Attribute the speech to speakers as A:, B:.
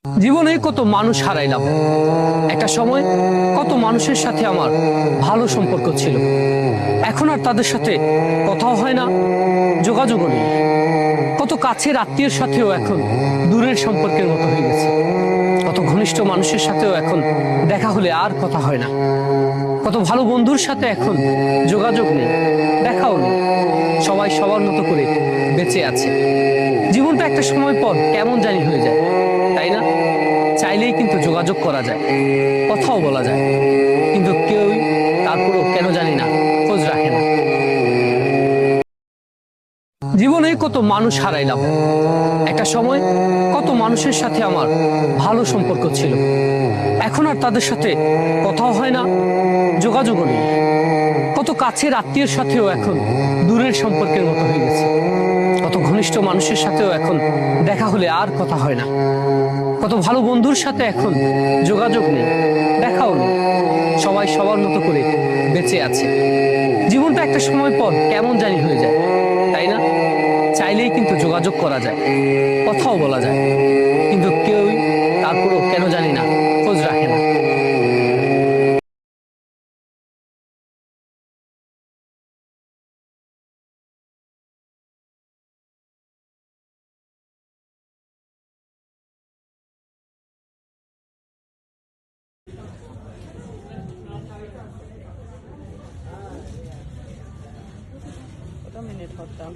A: জীবনে কত মানুষ হারাইলাম। একটা সময় কত মানুষের সাথে আমার ভালো সম্পর্ক ছিল, এখন আর তাদের সাথে কথাও হয় না, যোগাযোগও নেই। কত কাছের আত্মীয়ের সাথেও এখন দূরের সম্পর্কের মতো হয়ে গেছে। কত ঘনিষ্ঠ মানুষের সাথেও এখন দেখা হলে আর কথা হয় না। কত ভালো বন্ধুর সাথে এখন যোগাযোগ নেই, দেখাও নেই। সবাই সবার মতো করে বেঁচে আছে। জীবনটা একটা সময় পর কেমন জানি হয়ে যায়, তাই না? চাইলেই কিন্তু যোগাযোগ করা যায়, কথাও বলা যায়, কিন্তু কেউই তারপরও কেন জানি না খোঁজ রাখে না। জীবনে কত মানুষ হারাইলাম। একটা সময় কত মানুষের সাথে আমার ভালো সম্পর্ক ছিল, এখন আর তাদের সাথে কথাও হয় না, যোগাযোগও নেই। কত কাছের আত্মীয়ের সাথেও এখন দূরের সম্পর্কের মতো হয়ে গেছে। কত ঘনিষ্ঠ মানুষের সাথেও এখন দেখা হলে আর কথা হয় না। কত ভালো বন্ধুর সাথে এখন যোগাযোগ নেই, দেখাও নেই। সবাই সবার মতো করে বেঁচে আছে। জীবনটা একটা সময় পর কেমন জানি হয়ে যায়, তাই না? চাইলেই কিন্তু যোগাযোগ করা যায়, কথাও বলা যায়, কিন্তু কেউই তারপরও কেন জানি না খোঁজ রাখে না।
B: কত মিনিট করতাম?